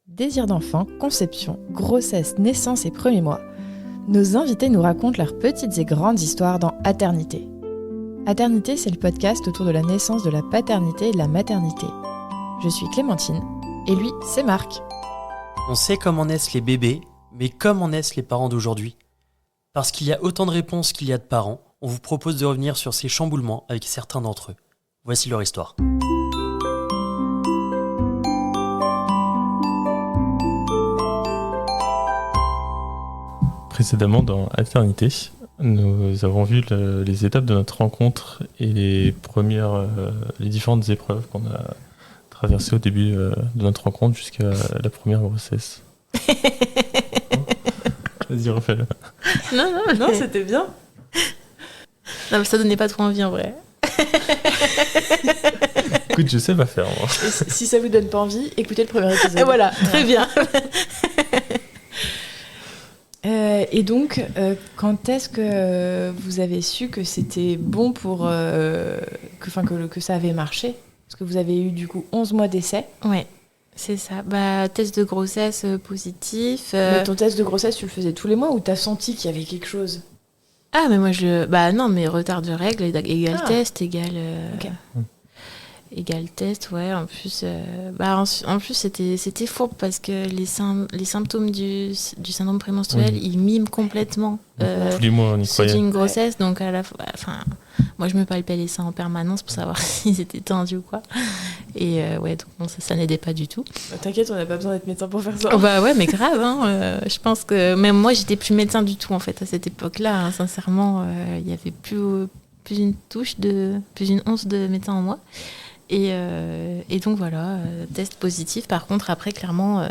Désir d'enfant, conception, grossesse, naissance et premiers mois, nos invités nous racontent leurs petites et grandes histoires dans Aternité. Aternité, c'est le podcast autour de la naissance, de la paternité et de la maternité. Je suis Clémentine, et lui, c'est Marc. On sait comment naissent les bébés, mais comment naissent les parents d'aujourd'hui ? Parce qu'il y a autant de réponses qu'il y a de parents, on vous propose de revenir sur ces chamboulements avec certains d'entre eux. Voici leur histoire. Précédemment dans Aternité, nous avons vu les étapes de notre rencontre et les différentes épreuves qu'on a traversées au début de notre rencontre jusqu'à la première grossesse. Vas-y, refais-le. Non, c'était bien. Non, mais ça donnait pas trop envie en vrai. Écoute, je sais pas faire, moi. Si ça vous donne pas envie, écoutez le premier épisode. Et voilà, très bien. Et donc, quand est-ce que vous avez su que c'était bon pour... que ça avait marché ? Parce que vous avez eu du coup 11 mois d'essai. Ouais, c'est ça. Test de grossesse positif. Mais ton test de grossesse, tu le faisais tous les mois ou t'as senti qu'il y avait quelque chose ? Ah, mais moi, non, mais retard de règles égale test, égale... Ok. Égal test, ouais. En plus, en plus c'était fourbe parce que les symptômes du syndrome prémenstruel, ils miment complètement tous les mois, on y ceux croyait. d'une grossesse. Donc, à la fois, moi, je me palpais les seins en permanence pour savoir s'ils étaient tendus ou quoi. Et donc bon, ça n'aidait pas du tout. T'inquiète, on n'a pas besoin d'être médecin pour faire ça. Oh, ouais, mais grave. Je pense que même moi, j'étais plus médecin du tout en fait à cette époque-là. Hein, sincèrement, il y avait plus une once de médecin en moi. Et donc voilà, test positif. Par contre, après, clairement,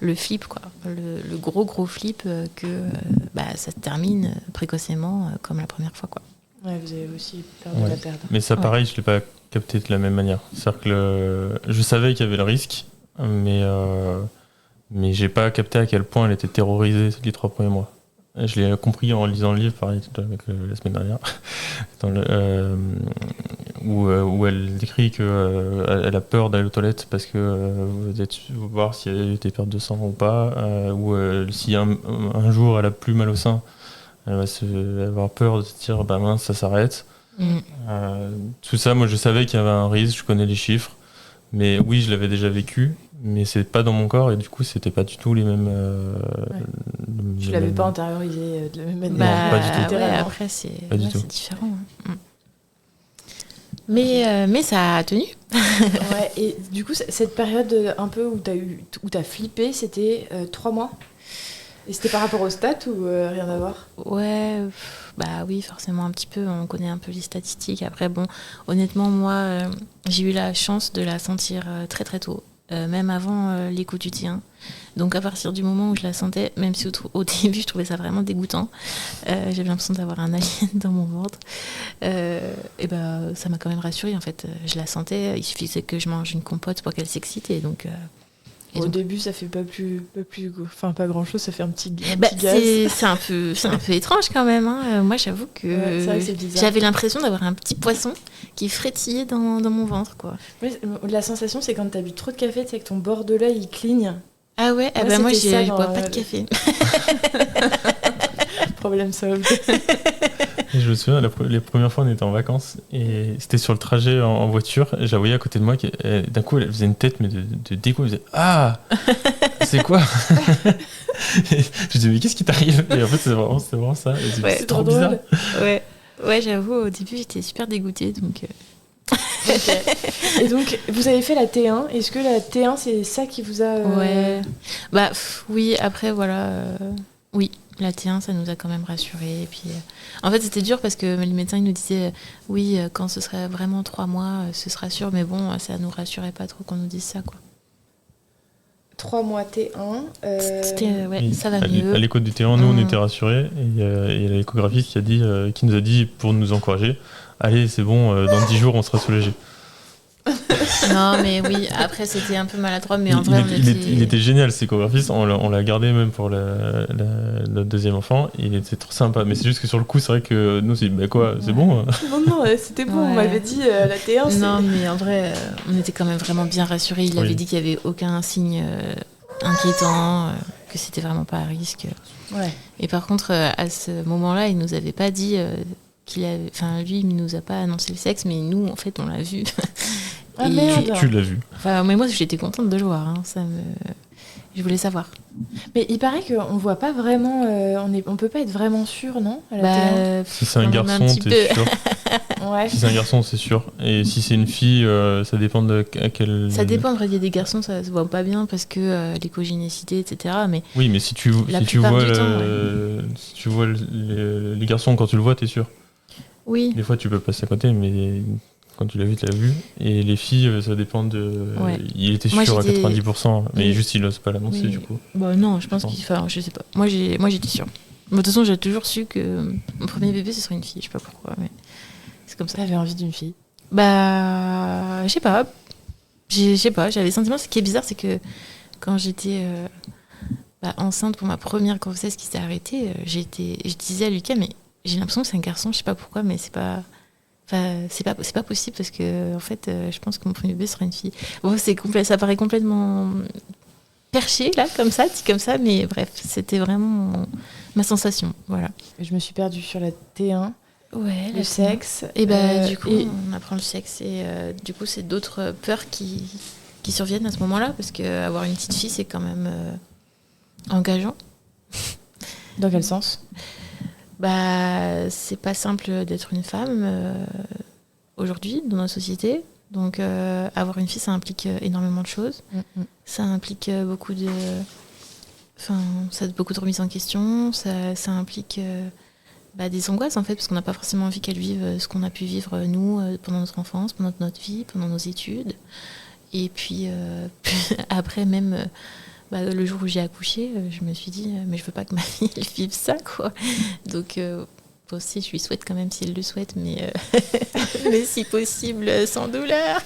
le flip, quoi. Le gros flip que ça se termine précocement comme la première fois, quoi. Ouais, vous avez aussi peur de la perdre. Mais ça, pareil, je ne l'ai pas capté de la même manière. C'est-à-dire que je savais qu'il y avait le risque, mais je n'ai pas capté à quel point elle était terrorisée les 3 premiers mois. Je l'ai compris en lisant le livre, pareil, la semaine dernière, où elle décrit qu'elle a peur d'aller aux toilettes parce que vous êtes voir si elle a eu des pertes de sang ou pas, ou si un jour elle a plus mal au sein, elle va avoir peur de se dire mince, ça s'arrête. Tout ça, moi je savais qu'il y avait un risque, je connais les chiffres, mais oui, je l'avais déjà vécu. Mais c'est pas dans mon corps et du coup c'était pas du tout les mêmes. Tu l'avais pas intériorisé de la même manière. Non, pas du tout. Ouais, après c'est différent. Hein. Okay. Mais ça a tenu. Ouais, et du coup cette période un peu où t'as flippé, c'était 3 mois. Et c'était par rapport au stats ou rien à voir ? Ouais, oui, forcément un petit peu. On connaît un peu les statistiques. Après bon, honnêtement moi j'ai eu la chance de la sentir très très tôt. Même avant l'écho du tien. Donc à partir du moment où je la sentais, même si au début je trouvais ça vraiment dégoûtant, j'avais l'impression d'avoir un alien dans mon ventre, ça m'a quand même rassurée en fait. Je la sentais, il suffisait que je mange une compote pour qu'elle s'excite et donc... Au début, ça fait pas grand chose, ça fait un petit gaz. C'est un peu étrange quand même. Hein. Moi, j'avoue que j'avais l'impression d'avoir un petit poisson qui frétillait dans mon ventre, quoi. Oui, la sensation, c'est quand t'as bu trop de café, c'est que ton bord de l'œil il cligne. Ah ouais, moi je bois pas de café. Problème solved. Et je me souviens, les premières fois on était en vacances et c'était sur le trajet en voiture, et je la voyais à côté de moi, d'un coup elle faisait une tête mais de dégoût, elle faisait « Ah, c'est quoi ?» Je disais « Mais qu'est-ce qui t'arrive ?» Et en fait c'est vraiment ça, c'est trop bizarre. Ouais, j'avoue, au début j'étais super dégoûtée, donc... Okay. Et donc vous avez fait la T1, est-ce que la T1 c'est ça qui vous a... Ouais, oui, après voilà, oui. La T1, ça nous a quand même rassurés. Et puis, en fait, c'était dur parce que les médecins ils nous disaient oui, quand ce serait vraiment 3 mois, ce sera sûr. Mais bon, ça nous rassurait pas trop qu'on nous dise ça, quoi. 3 mois T1. Ça va mieux. À l'écho du T1, nous, on était rassurés. Et il y a l'échographiste qui nous a dit, pour nous encourager, allez, c'est bon, dans 10 jours, on sera soulagés. Non, mais oui, après c'était un peu maladroit, mais en vrai il était génial, cet échographiste. On l'a gardé même pour notre deuxième enfant. Il était trop sympa, mais c'est juste que sur le coup, c'est vrai que nous, c'est c'est bon. Non, c'était bon. On m'avait dit la T1. Non, mais en vrai, on était quand même vraiment bien rassurés. Il avait dit qu'il n'y avait aucun signe inquiétant, que c'était vraiment pas à risque. Ouais. Et par contre, à ce moment-là, il nous avait pas dit lui, il nous a pas annoncé le sexe, mais nous, en fait, on l'a vu. Ah merde. Tu l'as vu. Enfin, mais moi, j'étais contente de le voir. Je voulais savoir. Mais il paraît qu'on voit pas vraiment, on peut pas être vraiment sûr, non, à la télé. Si c'est un quand même un garçon, petit t'es peu. Ouais. sûr. Si c'est un garçon, c'est sûr. Et si c'est une fille, ça dépend de à quel. Ça dépend, en vrai, il y a des garçons, ça se voit pas bien parce que l'écogénécité, etc. Mais Oui, mais si tu La vois plupart du si tu vois les garçons quand tu le vois, t'es sûr. oui, Des fois, tu peux passer à côté, mais quand tu l'as vu, tu l'as vu. Et les filles, ça dépend de. Ouais. Il était Moi, sûr à j'étais- 90%, mais Oui. juste il n'ose pas l'annoncer Oui. du coup. bah non, je pense Attends. je sais pas. Moi, j'étais sûre. De toute façon, j'ai toujours su que mon premier bébé, ce serait une fille. Je sais pas pourquoi, mais c'est comme ça. T'avais envie d'une fille. Bah, je sais pas. Je sais pas, j'avais le sentiment. Ce qui est bizarre, c'est que quand j'étais enceinte pour ma première grossesse qui s'est arrêtée, je disais à Lucas, mais j'ai l'impression que c'est un garçon, je sais pas pourquoi, mais c'est pas possible parce que, en fait, je pense que mon premier bébé sera une fille. Bon, ça paraît complètement perché, là, comme ça, dit comme ça, mais bref, c'était vraiment ma sensation. Voilà. Je me suis perdue sur la T1, Ouais, le sexe. Et du coup, on apprend le sexe et du coup, c'est d'autres peurs qui surviennent à ce moment-là parce que avoir une petite fille, c'est quand même engageant. Dans quel sens? Bah, c'est pas simple d'être une femme aujourd'hui dans notre société. Donc, avoir une fille, ça implique énormément de choses. Ça implique beaucoup de remise en question. Ça implique des angoisses en fait, parce qu'on n'a pas forcément envie qu'elle vive ce qu'on a pu vivre nous pendant notre enfance, pendant notre vie, pendant nos études. Et puis après même le jour où j'ai accouché, je me suis dit mais je veux pas que ma fille elle vive ça quoi. Donc aussi je lui souhaite quand même si elle le souhaite, mais si possible sans douleur.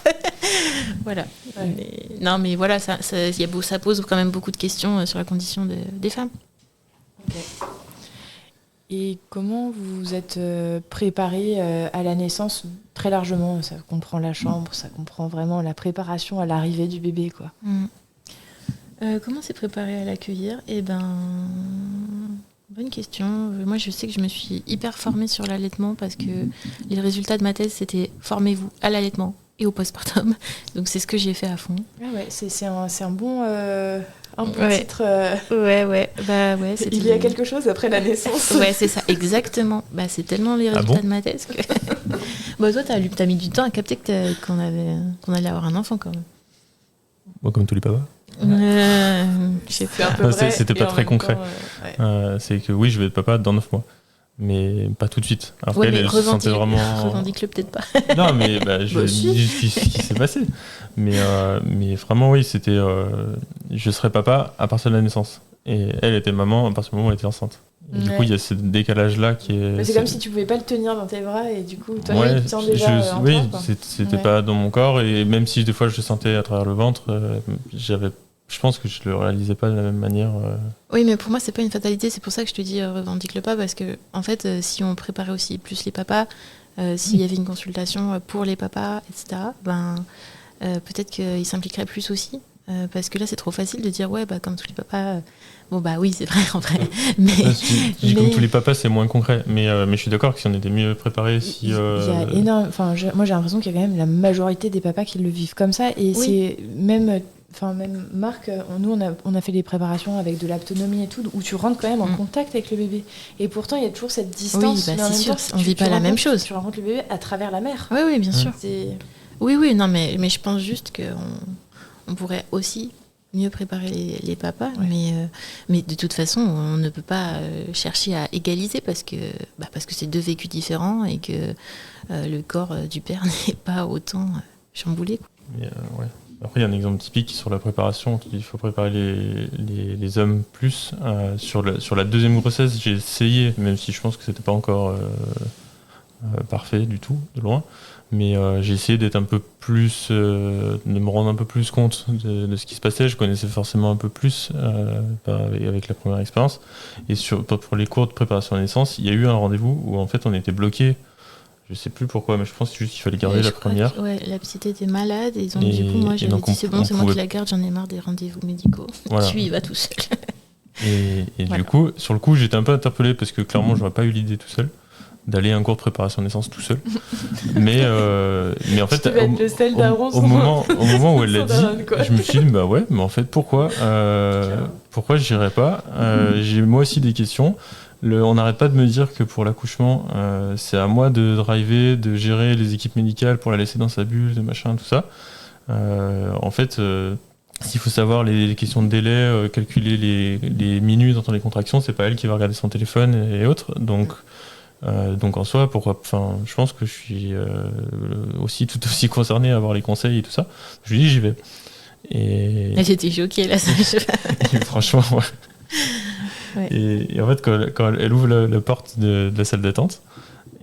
Voilà. Ouais. Mais voilà, ça pose quand même beaucoup de questions sur la condition des femmes. Okay. Et comment vous vous êtes préparée à la naissance très largement? Ça comprend la chambre, ça comprend vraiment la préparation à l'arrivée du bébé, quoi. Comment s'est préparée à l'accueillir? Bonne question. Moi, je sais que je me suis hyper formée sur l'allaitement parce que les résultats de ma thèse, c'était « formez-vous à l'allaitement et au postpartum ». Donc, c'est ce que j'ai fait à fond. Ah ouais, c'est un bon titre. Ouais. Il y a quelque chose après la naissance. Ouais, c'est ça, exactement. C'est tellement les résultats de ma thèse que... toi, t'as mis du temps à capter qu'on allait avoir un enfant quand même. Moi, comme tous les papas. Je sais pas. C'était pas très concret. C'est que oui, je vais être papa dans 9 mois. Mais pas tout de suite. Après, elle se sentait vraiment. Revendique-le peut-être pas. Non, mais je dis ce qui s'est passé. Mais vraiment, oui, c'était. Je serai papa à partir de la naissance. Et elle était maman à partir du moment où elle était enceinte. Et du coup, il y a ce décalage-là qui est. Mais c'est comme si tu pouvais pas le tenir dans tes bras et du coup, toi, tu le tiens déjà en oui, toi, c'était pas dans mon corps. Et même si des fois je le sentais à travers le ventre, je pense que je le réalisais pas de la même manière. Oui, mais pour moi, c'est pas une fatalité. C'est pour ça que je te dis revendique-le pas, parce que en fait, si on préparait aussi plus les papas, s'il y avait une consultation pour les papas, etc., peut-être qu'ils s'impliqueraient plus aussi. Parce que là, c'est trop facile de dire comme tous les papas. Oui, c'est vrai en vrai. Mais comme tous les papas, c'est moins concret. Mais je suis d'accord que si on était mieux préparés, il y a énorme. Enfin, moi, j'ai l'impression qu'il y a quand même la majorité des papas qui le vivent comme ça, et c'est même. Enfin, même Marc, nous on a fait des préparations avec de l'autonomie et tout, où tu rentres quand même en contact avec le bébé. Et pourtant, il y a toujours cette distance. Oui, c'est sûr, on ne vit pas la même chose. Tu rencontres le bébé à travers la mère. Oui, bien sûr. Oui, non, mais je pense juste qu'on pourrait aussi mieux préparer les papas. Ouais. Mais de toute façon, on ne peut pas chercher à égaliser parce que c'est deux vécus différents et que le corps du père n'est pas autant chamboulé. Ouais. Après, il y a un exemple typique sur la préparation. Il faut préparer les hommes plus. Sur la deuxième grossesse, j'ai essayé, même si je pense que c'était pas encore parfait du tout, de loin. Mais j'ai essayé d'être un peu plus, de me rendre un peu plus compte de ce qui se passait. Je connaissais forcément un peu plus avec la première expérience. Et pour les cours de préparation à la naissance, il y a eu un rendez-vous où en fait on était bloqué Je sais plus pourquoi, mais je pense juste qu'il fallait garder Ouais, la je crois première. la petite était malade et donc Et- du coup moi et j'avais donc, dit c'est bon, on c'est moi qui pouvait- la garde, j'en ai marre des rendez-vous médicaux. Voilà. Tu y vas tout seul. Et Voilà. du coup, sur le coup, j'étais un peu interpellé parce que clairement, j'aurais pas eu l'idée tout seul d'aller à un cours de préparation naissance tout seul. mais en fait, Tu vas être le seul daron au moment où elle l'a sans dit, daronne, quoi. je me suis dit bah ouais, mais en fait pourquoi j'irais pas J'ai moi aussi des questions. On n'arrête pas de me dire que pour l'accouchement, c'est à moi de driver, de gérer les équipes médicales pour la laisser dans sa bulle, de machin, tout ça. En fait, s'il faut savoir les questions de délai, calculer les minutes entre les contractions, c'est pas elle qui va regarder son téléphone et autres. Donc en soi, je pense que je suis tout aussi concerné à avoir les conseils et tout ça. Je lui dis j'y vais. Et Elle était choquée là. et franchement, ouais. Ouais. Et en fait, quand elle ouvre la porte de la salle d'attente,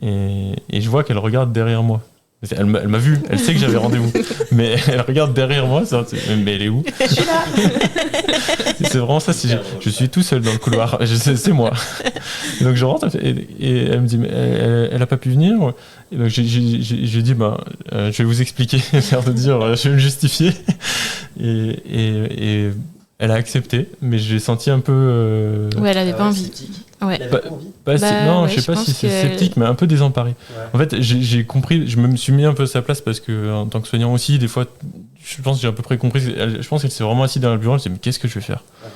et je vois qu'elle regarde derrière moi. Elle m'a vu, elle sait que j'avais rendez-vous, mais elle regarde derrière moi, mais elle est où? Je suis là. C'est vraiment ça, je suis tout seul dans le couloir, c'est moi. Et donc je rentre et elle me dit mais elle a pas pu venir. Et donc j'ai dit je vais vous expliquer, faire de dire, je vais me justifier. Et elle a accepté, mais j'ai senti un peu. Ouais, elle avait pas envie. Ouais. Elle avait pas envie. Non, ouais, je sais pas pense si c'est que- sceptique, mais un peu désemparé. Ouais. En fait, j'ai compris, je me suis mis un peu à sa place parce que en tant que soignant aussi, des fois, je pense que j'ai à peu près compris. Je pense qu'elle s'est vraiment assise derrière le bureau, elle s'est dit mais qu'est-ce que je vais faire? Ouais.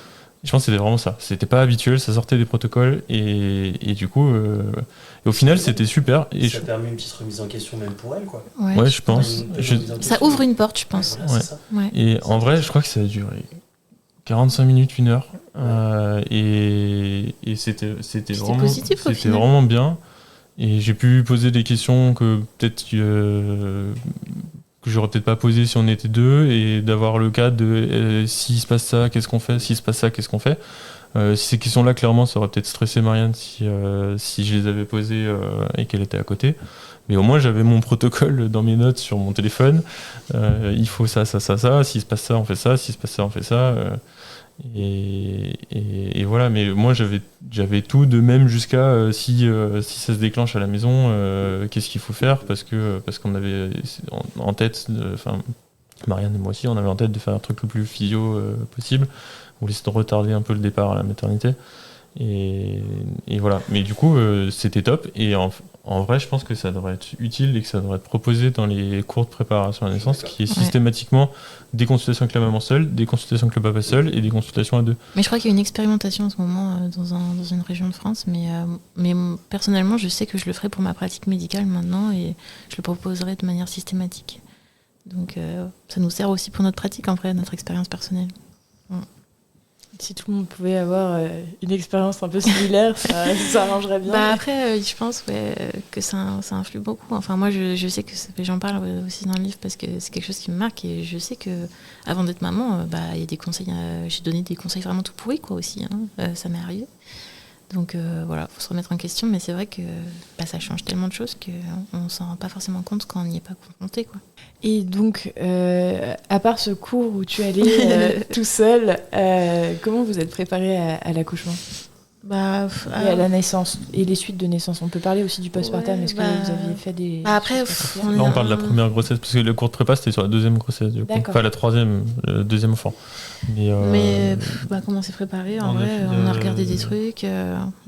Je pense que c'était vraiment ça. C'était pas habituel, ça sortait des protocoles et du coup, et au final, c'était super. Et Ça permet une petite remise en question même pour elle, quoi. ouais, je pense. Une remise en question. Ça ouvre une porte, je pense. Voilà, c'est Ouais. ça. Ouais. Et en vrai, je crois que ça a duré 45 minutes, 1 heure. Et c'était vraiment, positif, au c'était final. vraiment bien. Et j'ai pu poser des questions que peut-être que j'aurais peut-être pas posées si on était deux, et d'avoir le cas de s'il se passe ça, qu'est-ce qu'on fait? S'il se passe ça, qu'est-ce qu'on fait? Ces questions-là, clairement, ça aurait peut-être stressé Marianne si je les avais posées et qu'elle était à côté. Mais au moins, j'avais mon protocole dans mes notes sur mon téléphone. Il faut ça, ça, ça, ça. S'il se passe ça, on fait ça. S'il se passe ça, on fait ça. Et voilà. Mais moi, j'avais tout de même jusqu'à si ça se déclenche à la maison, qu'est-ce qu'il faut faire? Parce qu'on avait en tête, Marianne et moi aussi, on avait en tête de faire un truc le plus physio possible. On voulait de retarder un peu le départ à la maternité. Et voilà. Mais du coup, c'était top. Et en vrai, je pense que ça devrait être utile et que ça devrait être proposé dans les cours de préparation à la naissance, qui est systématiquement des consultations avec la maman seule, des consultations avec le papa seul et des consultations à deux. Mais je crois qu'il y a une expérimentation en ce moment dans une région de France. Mais personnellement, je sais que je le ferai pour ma pratique médicale maintenant et je le proposerai de manière systématique. Donc ça nous sert aussi pour notre pratique, en vrai, notre expérience personnelle. Si tout le monde pouvait avoir une expérience un peu similaire, ça arrangerait bien. Bah après, je pense que ça influe beaucoup. Enfin, moi, je sais que j'en parle aussi dans le livre parce que c'est quelque chose qui me marque et je sais que avant d'être maman, il y a des conseils. J'ai donné des conseils vraiment tout pourris, quoi, aussi. Ça m'est arrivé. Donc voilà, faut se remettre en question, mais c'est vrai que ça change tellement de choses qu'on s'en rend pas forcément compte quand on n'y est pas confronté, quoi. Et donc, à part ce cours où tu allais tout seul, comment vous êtes préparé à l'accouchement et à la naissance et les suites de naissance? On peut parler aussi du postpartum. Ouais, Est-ce que vous aviez fait des... après, suites Là, on parle de la première grossesse, parce que le cours de prépa, c'était sur la deuxième grossesse, du coup. D'accord. Pas la troisième, le deuxième enfant. Mais comment s'est préparé? En on a vrai, fait on a regardé des trucs.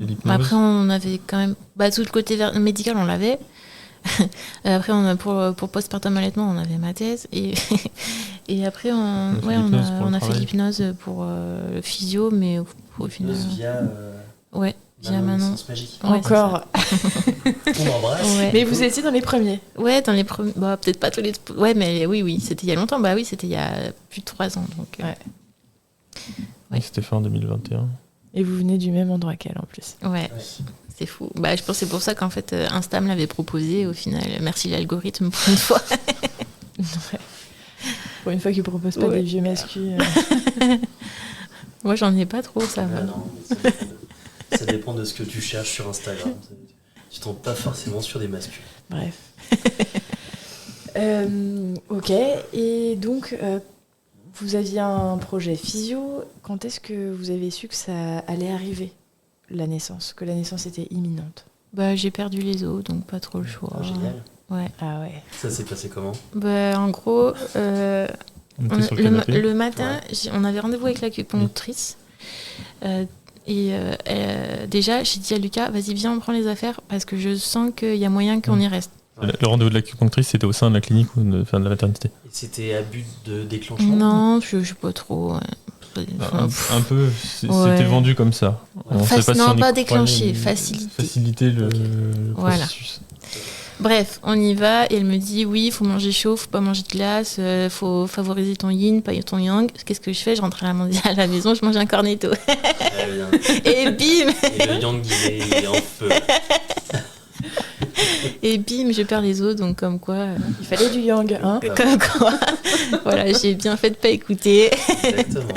l'hypnose. Après, on avait quand même... tout le côté médical, on l'avait. Après, pour postpartum allaitement, on avait ma thèse. Et après, on a fait l'hypnose pour le physio, mais au final... via Manon. Naissance magique. Ouais, Encore. On embrasse. Ouais. Mais vous étiez dans les premiers. Ouais, dans les premiers... peut-être pas tous les... Ouais, mais oui, c'était il y a longtemps. Oui, c'était il y a plus de 3 ans. Donc, Ouais. Oui, c'était fin 2021. Et vous venez du même endroit qu'elle en plus. Ouais. C'est fou. Je pense que c'est pour ça qu'en fait, Insta me l'avait proposé. Au final, merci l'algorithme pour une fois. Ouais. Pour une fois qu'ils ne proposent pas des vieux masculins. Moi, j'en ai pas trop, ça va. Non, ça dépend de ce que tu cherches sur Instagram. Tu tombes pas forcément sur des masculins. Bref. Ok. Et donc, vous aviez un projet physio. Quand est-ce que vous avez su que ça allait arriver, la naissance, que la naissance était imminente? Bah, j'ai perdu les os, donc pas trop le choix. Ah, génial. Ouais. Ah ouais. Ça s'est passé comment? Bah, en gros, On était sur le canapé. le matin, on avait rendez-vous avec l'acupunctrice. Déjà, j'ai dit à Lucas, vas-y, viens, on prend les affaires, parce que je sens qu'il y a moyen qu'on y reste. Le rendez-vous de l'acupunctrice, c'était au sein de la clinique ou de la maternité? Et c'était à but de déclenchement? Non, je sais pas trop. Un peu, c'était vendu comme ça. On sait pas si on y pas croyait, déclencher, mais faciliter. le Voilà. processus. Bref, on y va et elle me dit oui, il faut manger chaud, faut pas manger de glace, faut favoriser ton yin, pas ton yang. Qu'est-ce que je fais? Je rentre à la maison, je mange un cornetto. Très bien. Et bim. Et le yang, il est en feu. Et bim, je perds les os, donc comme quoi. Il fallait du yang, hein. Comme quoi. Voilà, j'ai bien fait de pas écouter. Exactement.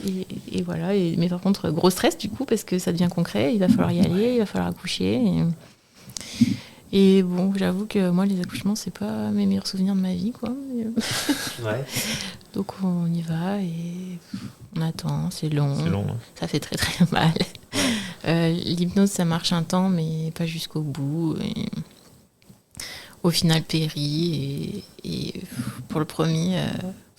Et voilà, mais par contre, gros stress du coup, parce que ça devient concret, il va falloir y aller, il va falloir accoucher. Et bon, j'avoue que moi, les accouchements, c'est pas mes meilleurs souvenirs de ma vie, quoi. Ouais. Donc on y va et on attend, c'est long. C'est long. Ça fait très très mal. L'hypnose, ça marche un temps, mais pas jusqu'au bout. Et au final, péri. Et pour le premier,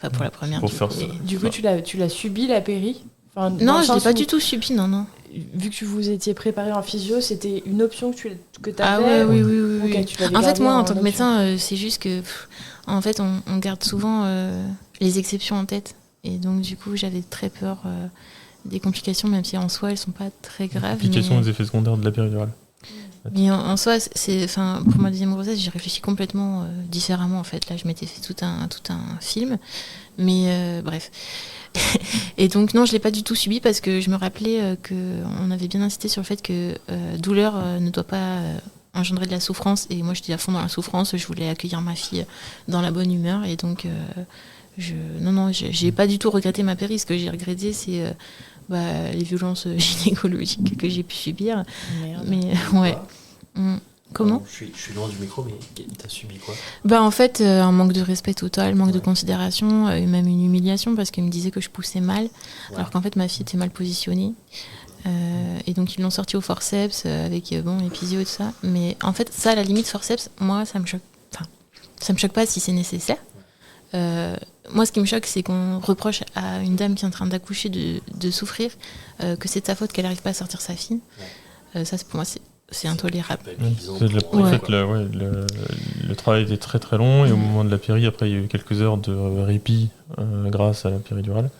pour la première. Pour faire ça. Du coup, tu l'as subi, la péri? Enfin, dans Non, le je l'ai sens pas où, du tout subi, non. vu que vous étiez préparé en physio, c'était une option que tu Ah avais? ouais, oui. Ok, tu l'avais En fait, gardé moi, en tant que option. médecin, c'est juste que, en fait, on garde souvent les exceptions en tête. Et donc, du coup, j'avais très peur des complications, même si en soi, elles sont pas très graves. Application des effets secondaires de la péridurale. Mais en soi, pour ma deuxième grossesse, j'ai réfléchi complètement différemment, en fait. Là, je m'étais fait tout un film. Mais bref. Et donc, non, je l'ai pas du tout subi parce que je me rappelais qu'on avait bien insisté sur le fait que douleur ne doit pas engendrer de la souffrance. Et moi, j'étais à fond dans la souffrance. Je voulais accueillir ma fille dans la bonne humeur. Et donc, j'ai pas du tout regretté ma péri. Ce que j'ai regretté, c'est les violences gynécologiques que j'ai pu subir. Merde. Mais ouais. Comment? Pardon, je suis loin du micro, mais t'as subi quoi? En fait, un manque de respect total, manque de considération, et même une humiliation parce qu'il me disait que je poussais mal, alors qu'en fait ma fille était mal positionnée. Et donc ils l'ont sortie au forceps avec épisio et tout ça. Mais en fait, ça, à la limite, forceps, moi, ça me choque. Enfin, ça me choque pas si c'est nécessaire. Moi, ce qui me choque, c'est qu'on reproche à une dame qui est en train d'accoucher de souffrir, que c'est de sa faute qu'elle n'arrive pas à sortir sa fille. Ça, pour moi, c'est intolérable. En fait, le travail était très très long et au moment de la péri, après, il y a eu quelques heures de répit grâce à la péridurale.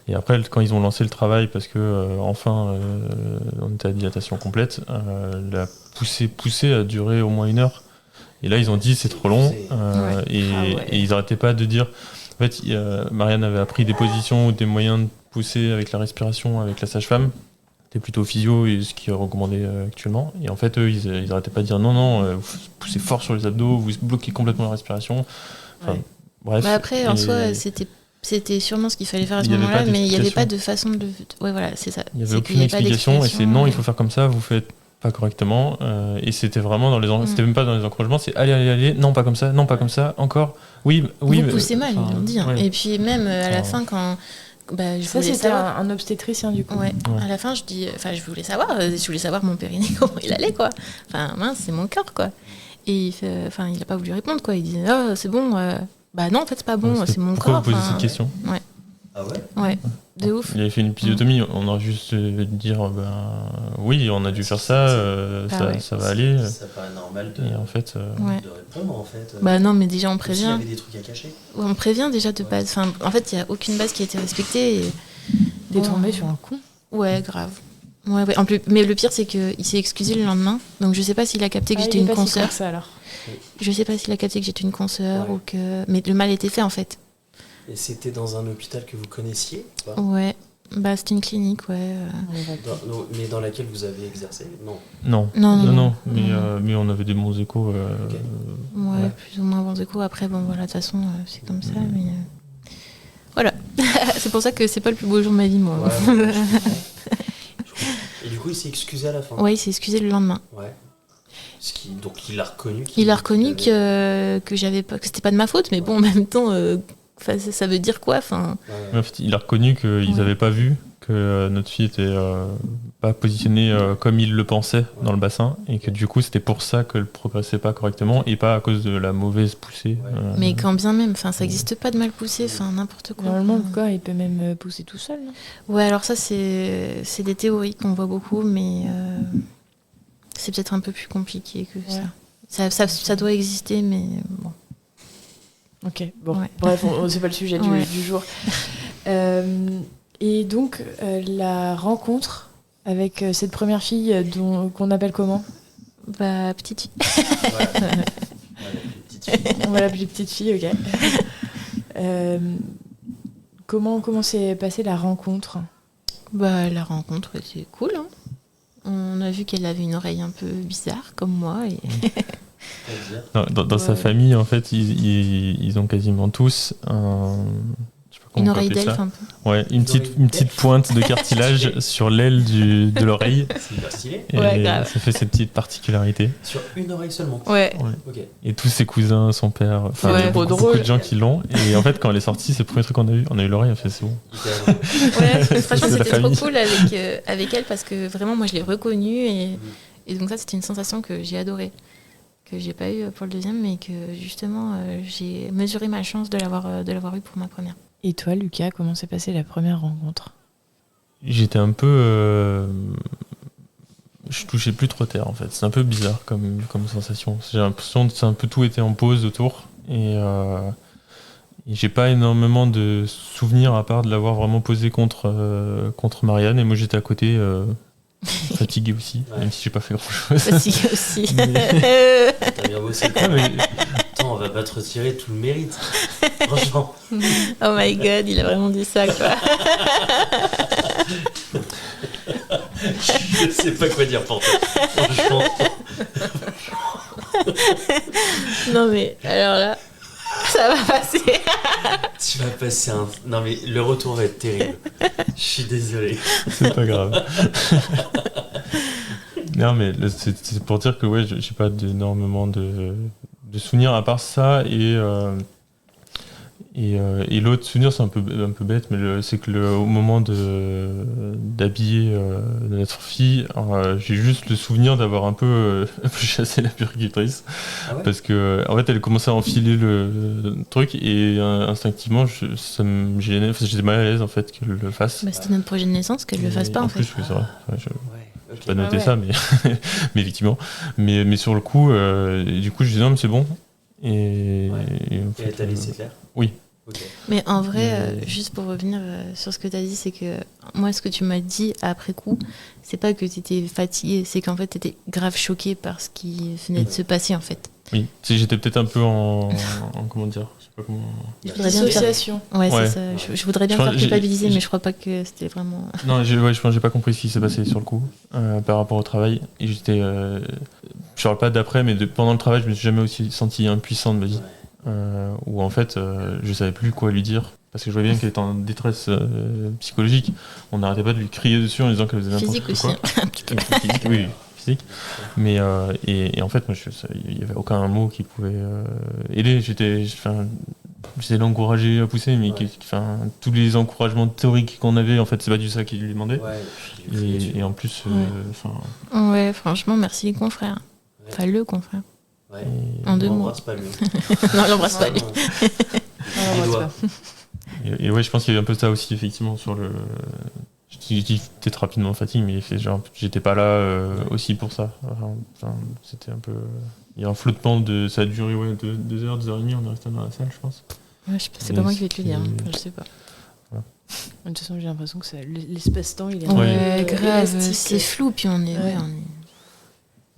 Et après, quand ils ont lancé le travail, parce que enfin, on était à dilatation complète, la poussée a duré au moins 1 heure. Et là, ils ont dit c'est trop long. Et ils n'arrêtaient pas de dire. En fait, Marianne avait appris des positions ou des moyens de pousser avec la respiration, avec la sage-femme. C'était plutôt physio et ce qui est recommandé actuellement. Et en fait, eux, ils n'arrêtaient pas de dire non, vous poussez fort sur les abdos, vous bloquez complètement la respiration. Enfin, bref. Après, en soi, c'était sûrement ce qu'il fallait faire à ce moment-là, mais il n'y avait pas de façon de. Ouais, voilà, c'est ça. Il n'y avait aucune explication et c'est non, il faut faire comme ça, vous faites pas correctement. Et c'était vraiment c'était même pas dans les encouragements, c'est allez, non, pas comme ça, non, pas comme ça, encore. Oui. Vous poussez mal, ils l'ont dit. Et puis même à la fin, quand. Ça, c'était un obstétricien du coup. Ouais. À la fin, je voulais savoir mon périnée comment il allait, quoi. Enfin, mince, c'est mon cœur, quoi. Et il a pas voulu répondre, quoi. Il disait, c'est bon. Non, en fait, c'est pas bon, c'est mon corps. Pourquoi vous posez cette question? Ouais. Ah ouais? Ouais, de ouf. Il avait fait une épisiotomie, on aurait juste dû dire oui, on a dû faire ça, ça va aller. C'est pas normal de répondre en fait. Non, mais déjà on prévient. Il y avait des trucs à cacher. On prévient déjà de base. Enfin, en fait, il n'y a aucune base qui a été respectée. Et... T'es tombé sur un con. Ouais, grave. Ouais. En plus, mais le pire, c'est qu'il s'est excusé le lendemain. Donc je sais pas s'il a capté que j'étais une consoeur. Je sais pas s'il a capté que j'étais une consoeur ou que. Mais le mal était fait en fait. Et c'était dans un hôpital que vous connaissiez pas? Ouais, c'était une clinique, ouais. Mais dans laquelle vous avez exercé? Non. Non. Mais on avait des bons échos. Ouais, plus ou moins bons échos. Après, de toute façon, c'est comme ça. Mais voilà. C'est pour ça que c'est pas le plus beau jour de ma vie, moi. Ouais, et du coup, il s'est excusé à la fin? Ouais, il s'est excusé le lendemain. Ouais. Donc il a reconnu. Il a reconnu que j'avais pas, que c'était pas de ma faute, mais bon, en même temps. Ça veut dire quoi? En fait, il a reconnu qu'ils n'avaient pas vu que notre fille était pas positionné comme il le pensait dans le bassin, et que du coup c'était pour ça qu'elle progressait pas correctement et pas à cause de la mauvaise poussée. Mais quand bien même, ça n'existe pas de mal poussé, n'importe quoi. Normalement, le corps, il peut même pousser tout seul, non ? Ouais, alors ça, c'est des théories qu'on voit beaucoup, mais c'est peut-être un peu plus compliqué que ça. Ça doit exister, mais bon. Ok, bon. Ouais. Bref, c'est pas le sujet du jour. Et donc, la rencontre avec cette première fille qu'on appelle comment ? Bah, petite fille. On va l'appeler petite fille, ok. Comment s'est passée la rencontre ? Bah, la rencontre, c'est cool. Hein. On a vu qu'elle avait une oreille un peu bizarre, comme moi. Et... Dans sa famille, en fait, ils ont quasiment tous une oreille d'elfe un peu. Ouais, une petite pointe de cartilage sur l'aile de l'oreille. C'est hyper stylé. Et grave. ça fait cette petite particularité. Sur une oreille seulement. Ouais. Ok. Et tous ses cousins, son père, il y a beaucoup de gens qui l'ont. Et en fait, quand elle est sortie, c'est le premier truc qu'on a eu. On a eu l'oreille, on fait c'est bon. Ouais, franchement, C'est la c'était trop famille. cool avec elle parce que vraiment, moi, je l'ai reconnue et donc ça, c'était une sensation que j'ai adorée, que j'ai pas eu pour le deuxième, mais que justement, j'ai mesuré ma chance de l'avoir eu pour ma première. Et toi, Lucas, comment s'est passée la première rencontre ? J'étais un peu... Je touchais plus trop terre, en fait. C'est un peu bizarre comme sensation. J'ai l'impression que c'est un peu tout était en pause autour. Et j'ai pas énormément de souvenirs à part de l'avoir vraiment posé contre Marianne. Et moi, j'étais à côté... fatigué aussi, même si j'ai pas fait grand chose. Fatigué aussi. T'as bien bossé. Attends, on va pas te retirer tout le mérite. Franchement. Oh my god, il a vraiment dit ça, quoi. Je sais pas quoi dire pour toi. Franchement. Non mais, alors là, ça va passer. Tu vas passer un... Non mais le retour va être terrible. Je suis désolé. C'est pas grave. Non mais c'est pour dire que ouais, j'ai pas énormément de souvenirs à part ça et l'autre souvenir c'est un peu bête, mais c'est que au moment d'habiller notre fille, j'ai juste le souvenir d'avoir un peu chassé la puéricultrice. Ah ouais. Parce que en fait elle commençait à enfiler le truc et instinctivement ça me gênait, enfin, j'étais mal à l'aise en fait qu'elle le fasse. Bah, c'était notre projet de naissance qu'elle le fasse pas en fait. En plus oui, c'est vrai. Ouais, Ouais, ok. j'ai pas noté ouais. ça, mais effectivement. Mais sur le coup, du coup, je disais non, mais c'est bon. Et en Et elle t'a laissé faire ? Oui. Ok. Mais en vrai, juste pour revenir sur ce que tu as dit, c'est que moi, ce que tu m'as dit après coup, c'est pas que tu étais fatiguée, c'est qu'en fait, tu étais grave choquée par ce qui venait de se passer, en fait. Oui. Si j'étais peut-être un peu en comment dire, je sais pas comment. Je voudrais bien faire... Dissociation. Ouais, Ouais. c'est ça. Je voudrais bien Je faire crois- culpabiliser, j'ai- mais je crois pas que c'était vraiment. Non, je pense que j'ai pas compris ce qui s'est passé sur le coup par rapport au travail. Et j'étais, je parle pas d'après, mais pendant le travail, je me suis jamais aussi senti impuissant de ma vie. Où en fait, je savais plus quoi lui dire. Parce que je voyais bien qu'elle était en détresse psychologique. On n'arrêtait pas de lui crier dessus en disant qu'elle faisait n'importe Physique quoi. aussi, un petit peu. Physique, oui, physique. Mais et en fait, moi, il y avait aucun mot qui pouvait aider. J'étais l'encourager à pousser, mais tous les encouragements théoriques qu'on avait, en fait, c'est pas du ça qu'il lui demandait. Ouais, Et en plus, Ouais, franchement, merci les confrères. Enfin, le confrère. Ouais. En 2 On mots. l'embrasse pas lui. Non, l'embrasse pas, lui. Ah, Les non, doigts. et ouais, je pense qu'il y avait un peu ça aussi, effectivement, sur le. Je dis peut-être rapidement fatigue, mais j'étais pas là aussi pour ça. Enfin, c'était un peu. Il y a un flottement ça a duré 2 heures, 2h30, on est resté dans la salle, je pense. Ouais, c'est pas moi qui vais te le dire, hein. Je sais pas. De toute façon, j'ai l'impression que l'espace-temps, il est Ouais, grave, élastique. c'est flou, puis on est. Ouais.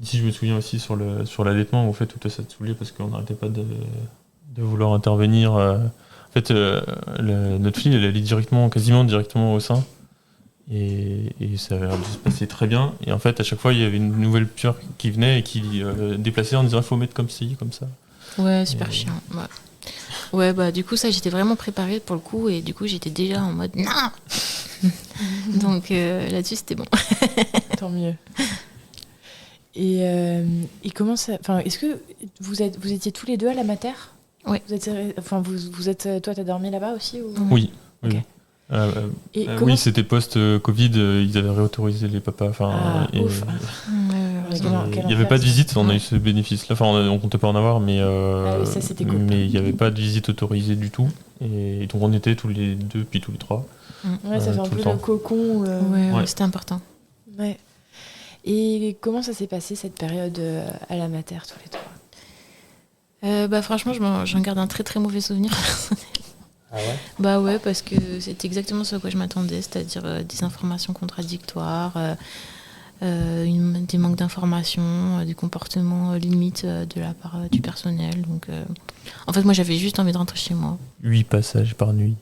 Ici, je me souviens aussi sur l'allaitement, où en fait, tout ça te saoulait parce qu'on n'arrêtait pas de vouloir intervenir. En fait, notre fille, elle allait quasiment directement au sein. Et ça avait l'air de se passer très bien. Et en fait, à chaque fois, il y avait une nouvelle pure qui venait et qui déplaçait en disant il faut mettre comme ci, comme ça. Ouais, super chiant. Ouais, bah du coup, ça, j'étais vraiment préparée pour le coup, et du coup, j'étais déjà en mode non. Donc là-dessus, c'était bon. Tant mieux. Et comment ça... Enfin, est-ce que vous étiez tous les deux à la mater ? Ouais. Toi, t'as dormi là-bas aussi ou... Oui. Ok. Et Oui, c'était post-Covid, ils avaient réautorisé les papas. Ouf. Il n'y avait pas de visite, on a eu ce bénéfice-là. Enfin, on comptait pas en avoir, mais oui, ça, c'était cool. mais il n'y avait pas de visite autorisée du tout. Et donc on était tous les 2 puis tous les 3. Ouais, ça fait un tout peu le temps. le cocon. Ouais. C'était important. Ouais. Et comment ça s'est passé cette période à la mater tous les 3? Franchement, j'en garde un très très mauvais souvenir. Ah ouais? Bah ouais, parce que c'était exactement ce à quoi je m'attendais, c'est-à-dire des informations contradictoires, des manques d'informations, des comportements limites de la part du personnel. Donc, en fait, moi, j'avais juste envie de rentrer chez moi. 8 passages par nuit.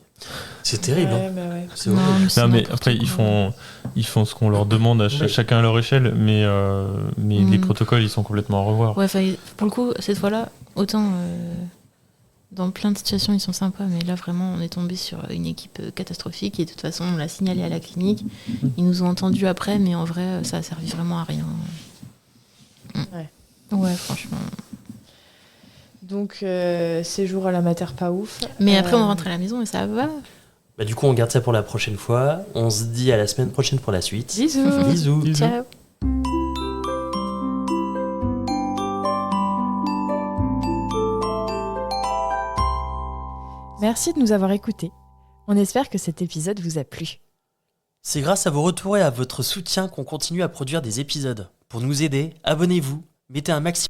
C'est terrible. Ouais, Hein. bah ouais. C'est horrible. Non, mais n'importe après, quoi. ils font ce qu'on leur demande chacun à leur échelle, mais les protocoles, ils sont complètement à revoir. Ouais, pour le coup, cette fois-là, autant dans plein de situations, ils sont sympas, mais là, vraiment, on est tombé sur une équipe catastrophique et de toute façon, on l'a signalé à la clinique. Ils nous ont entendus après, mais en vrai, ça a servi vraiment à rien. Ouais, franchement. Donc, séjour à la mater pas ouf. Mais après, on rentre à la maison et ça va. Bah, du coup, on garde ça pour la prochaine fois. On se dit à la semaine prochaine pour la suite. Bisous. Bisous. Ciao. Merci de nous avoir écoutés. On espère que cet épisode vous a plu. C'est grâce à vos retours et à votre soutien qu'on continue à produire des épisodes. Pour nous aider, abonnez-vous, mettez un maximum